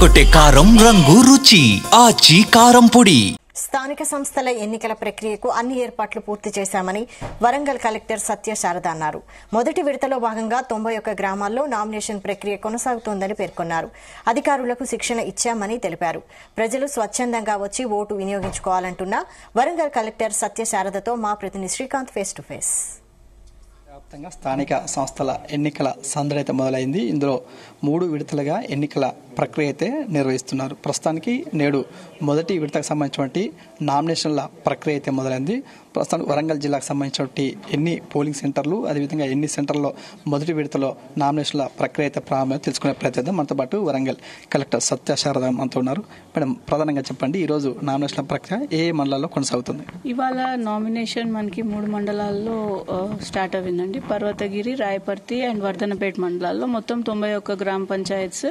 అదరగొట్టే కారం రంగు రుచి ఆచి కారం పొడి. స్థానిక సంస్థల ఎన్నికల ప్రక్రియకు అన్ని ఏర్పాట్లు పూర్తి చేశామని వరంగల్ కలెక్టర్ సత్య శారద అన్నారు. మొదటి విడతలో భాగంగా 91 గ్రామాల్లో నామినేషన్ ప్రక్రియ కొనసాగుతోందని పేర్కొన్నారు. అధికారులకు శిక్షణ ఇచ్చామని తెలిపారు. ప్రజలు స్వచ్ఛందంగా వచ్చి ఓటు వినియోగించుకోవాలంటున్న వరంగల్ కలెక్టర్ సత్య శారదతో మా ప్రతినిధి శ్రీకాంత్ ఫేస్ టు ఫేస్. వ్యాప్తంగా స్థానిక సంస్థల ఎన్నికల సందడి అయితే మొదలైంది. ఇందులో 3 విడతలుగా ఎన్నికల ప్రక్రియ అయితే నిర్వహిస్తున్నారు. ప్రస్తుతానికి నేడు మొదటి విడతకు సంబంధించినటువంటి నామినేషన్ల ప్రక్రియ అయితే మొదలైంది. ప్రస్తుతానికి వరంగల్ జిల్లాకు సంబంధించినటువంటి ఎన్ని పోలింగ్ సెంటర్లు, అదేవిధంగా ఎన్ని సెంటర్లో మొదటి విడతలో నామినేషన్ల ప్రక్రియ అయితే ప్రారంభం తెలుసుకునే ప్రయత్నం. మనతో పాటు వరంగల్ కలెక్టర్ సత్య శారద మనతో ఉన్నారు. మేడం, ప్రధానంగా చెప్పండి, ఈరోజు నామినేషన్ల ప్రక్రియ ఏ మండలాల్లో కొనసాగుతుంది? ఇవాళ నామినేషన్ మనకి 3 మండలాల్లో స్టార్ట్ అయిందండి. పర్వతగిరి, రాయపర్తి అండ్ వర్ధనపేట మండలాల్లో మొత్తం 91 గ్రామ పంచాయత్స్,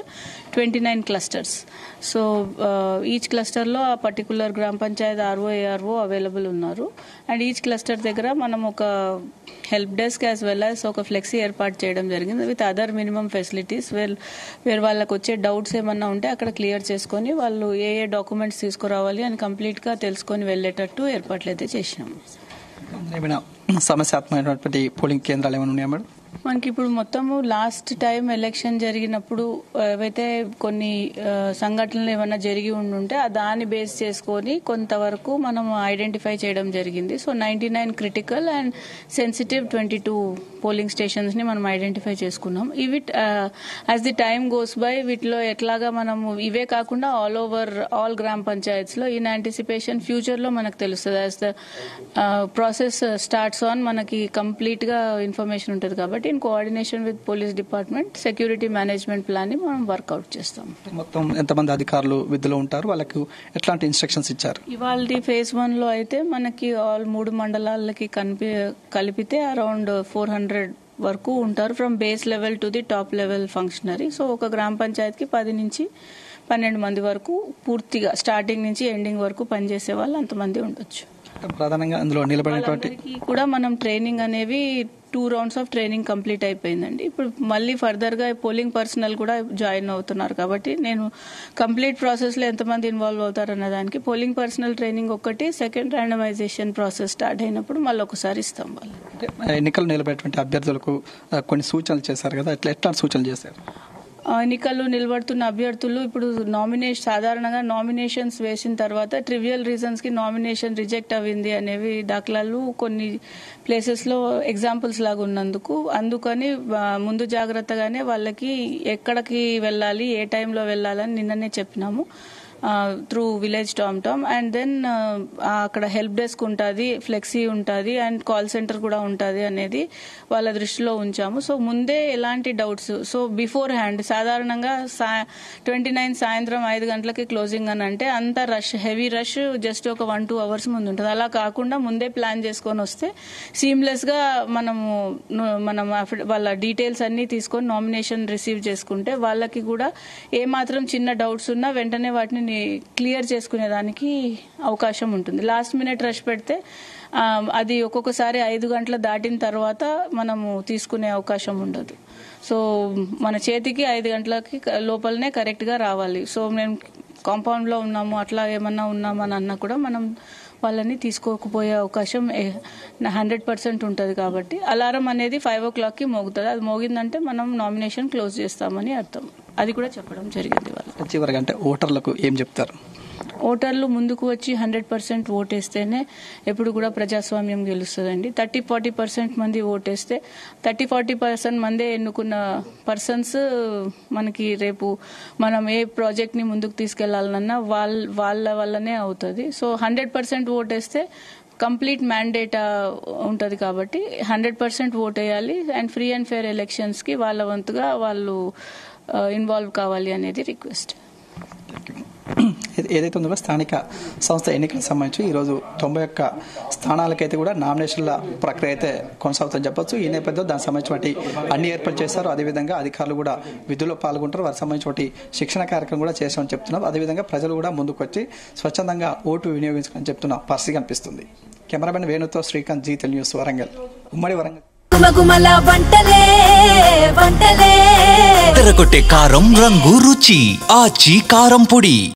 29 క్లస్టర్స్. సో ఈచ్ క్లస్టర్లో ఆ పర్టికులర్ గ్రామ పంచాయత్ ఆర్ఓ అవైలబుల్ ఉన్నారు. అండ్ ఈచ్ క్లస్టర్ దగ్గర మనం ఒక help desk as well as ఒక ఫ్లెక్సీ ఏర్పాటు చేయడం జరిగింది విత్ అదర్ మినిమం ఫెసిలిటీస్. వేరు వాళ్ళకి వచ్చే డౌట్స్ ఏమన్నా ఉంటే అక్కడ క్లియర్ చేసుకొని వాళ్ళు ఏ డాక్యుమెంట్స్ తీసుకురావాలి అని కంప్లీట్గా తెలుసుకొని వెళ్ళేటట్టు ఏర్పాట్లు అయితే చేసినాము. ఏమైనా సమస్యాత్మకమైనటువంటి పోలింగ్ కేంద్రాలు ఏమైనా ఉన్నాయా మేడం? మనకి ఇప్పుడు మొత్తము లాస్ట్ టైం ఎలక్షన్ జరిగినప్పుడు ఏవైతే కొన్ని సంఘటనలు ఏమైనా జరిగి ఉండుంటే దాన్ని బేస్ చేసుకొని కొంతవరకు మనం ఐడెంటిఫై చేయడం జరిగింది. So 99 critical and sensitive 22 polling stations ని మనం ఐడెంటిఫై చేసుకున్నాం. ఇవి as the time goes by వీటిలో ఎట్లాగా మనము ఇవే కాకుండా ఆల్ ఓవర్ ఆల్ గ్రామ పంచాయత్స్ లో ఇన్ యాంటిసిపేషన్ ఫ్యూచర్ లో మనకు తెలుస్తుంది. As the process starts on మనకి కంప్లీట్ గా ఇన్ఫర్మేషన్ ఉంటుంది. కాబట్టి in coordination with police department security management plan ని మనం వర్కౌట్ చేస్తాం. మొత్తం ఎంతమంది అధికారులు విధులు ఉంటారు, వాళ్ళకు ఎట్లాంటి ఇన్స్ట్రక్షన్స్ ఇచ్చారు? ఇవాళ ఫేజ్ 1 లో అయితే మనకి ఆల్ 3 మండలాలకి కలిపితే అరౌండ్ 400 వరకు ఉంటారు, from base level to the top level functionary. So ఒక గ్రామ పంచాయతీకి 10 నుంచి 12 మంది వరకు పూర్తిగా స్టార్టింగ్ నుంచి ఎండింగ్ వరకు పనిచేసే వాళ్ళు అంతమంది ఉండొచ్చు. ప్రధానంగా అందులో నిలబడినటువంటి కూడా మనం ట్రైనింగ్ అనేవి 2 రౌండ్స్ ఆఫ్ ట్రైనింగ్ కంప్లీట్ అయిపోయిందండి. ఇప్పుడు మళ్ళీ ఫర్దర్ గా పోలింగ్ పర్సనల్ కూడా జాయిన్ అవుతున్నారు. కాబట్టి నేను కంప్లీట్ ప్రాసెస్ లో ఎంతమంది ఇన్వాల్వ్ అవుతారు అన్న దానికి పోలింగ్ పర్సనల్ ట్రైనింగ్ ఒకటి, సెకండ్ ర్యాండమైజేషన్ ప్రాసెస్ స్టార్ట్ అయినప్పుడు మళ్ళీ ఒకసారి ఇస్తాం. వాళ్ళు ఎన్నికలు నిలబడేటువంటి అభ్యర్థులకు కొన్ని సూచనలు చేశారు కదా, ఎట్లాంటి సూచనలు చేశారు? ఎన్నికల్లో నిలబడుతున్న అభ్యర్థులు ఇప్పుడు సాధారణంగా నామినేషన్స్ వేసిన తర్వాత ట్రివియల్ రీజన్స్ కి నామినేషన్ రిజెక్ట్ అయింది అనేవి దాఖలాలు కొన్ని ప్లేసెస్ లో ఎగ్జాంపుల్స్ లాగా ఉన్నందుకు అందుకని ముందు జాగ్రత్తగానే వాళ్ళకి ఎక్కడికి వెళ్ళాలి, ఏ టైంలో వెళ్ళాలని నిన్ననే చెప్పినాము. Through village tom and then అక్కడ హెల్ప్ డెస్క్ ఉంటుంది, ఫ్లెక్సీ ఉంటుంది అండ్ కాల్ సెంటర్ కూడా ఉంటుంది అనేది వాళ్ళ దృష్టిలో ఉంచాము. సో ముందే ఎలాంటి డౌట్స్, సో బిఫోర్ హ్యాండ్ సాధారణంగా 29 సాయంత్రం 5 గంటలకి క్లోజింగ్ అని అంటే అంత రష్, హెవీ రష్ జస్ట్ ఒక 1-2 అవర్స్ ముందు ఉంటుంది. అలా కాకుండా ముందే ప్లాన్ చేసుకొని వస్తే సీమ్లెస్ గా మనం వాళ్ళ డీటెయిల్స్ అన్ని తీసుకొని నామినేషన్ రిసీవ్ చేసుకుంటే వాళ్ళకి కూడా ఏ మాత్రం చిన్న డౌట్స్ ఉన్నా వెంటనే వాటిని క్లియర్ చేసుకునేదానికి అవకాశం ఉంటుంది. లాస్ట్ మినిట్ రష్ పెడితే అది ఒక్కొక్కసారి 5 గంటలు దాటిన తర్వాత మనము తీసుకునే అవకాశం ఉండదు. సో మన చేతికి 5 గంటలకి లోపలనే కరెక్ట్ గా రావాలి. సో మేము కాంపౌండ్ లో ఉన్నాము, అట్లా ఏమన్నా ఉన్నామని అన్నా కూడా మనం వాళ్ళని తీసుకోకపోయే అవకాశం 100% ఉంటుంది. కాబట్టి అలారం అనేది 5 o'clock కి మోగుతుంది. అది మోగిందంటే మనం నామినేషన్ క్లోజ్ చేస్తామని అర్థం. అది కూడా చెప్పడం జరిగింది. వాళ్ళు చివరిగా అంటే ఓటర్లకు ఏం చెప్తారు? ఓటర్లు ముందుకు వచ్చి 100% ఓటేస్తేనే ఎప్పుడు కూడా ప్రజాస్వామ్యం గెలుస్తుందండి. 30-40% మంది ఓటేస్తే 30-40% మందే ఎన్నుకున్న పర్సన్స్ మనకి రేపు మనం ఏ ప్రాజెక్ట్ ని ముందుకు తీసుకెళ్లాలన్నా వాళ్ళ వల్లనే అవుతుంది. సో 100% ఓటేస్తే కంప్లీట్ మ్యాండేట్ ఉంటుంది. కాబట్టి 100% ఓట్ వేయాలి and free and fair elections కి వాళ్ళ వంతుగా వాళ్ళు ఇన్వాల్వ్ కావాలి అనేది రిక్వెస్ట్. ఏదైతే ఉందో స్థానిక సంస్థ ఎన్నికలకు సంబంధించి ఈరోజు 91 స్థానాలకైతే కూడా నామినేషన్ల ప్రక్రియ అయితే కొనసాగుతుందని చెప్పొచ్చు. ఈ నేపథ్యంలో దానికి సంబంధించి అన్ని ఏర్పాటు చేశారు. అదేవిధంగా అధికారులు కూడా విధుల్లో పాల్గొంటారు. వారికి సంబంధించి శిక్షణ కార్యక్రమం కూడా చేస్తామని చెప్తున్నారు. అదేవిధంగా ప్రజలు కూడా ముందుకు వచ్చి స్వచ్ఛందంగా ఓటు వినియోగించుకొని చెప్తున్న పరిస్థితి కనిపిస్తుంది. కెమెరామెన్ వేణుతో శ్రీకాంత్, జీ తెలుగు న్యూస్, వరంగల్. ఉమ్మడి వరంగల్. గుమగుమల వంటలే వంటలే తెరకొట్టే కారం రంగు రుచి ఆచి కారం పొడి.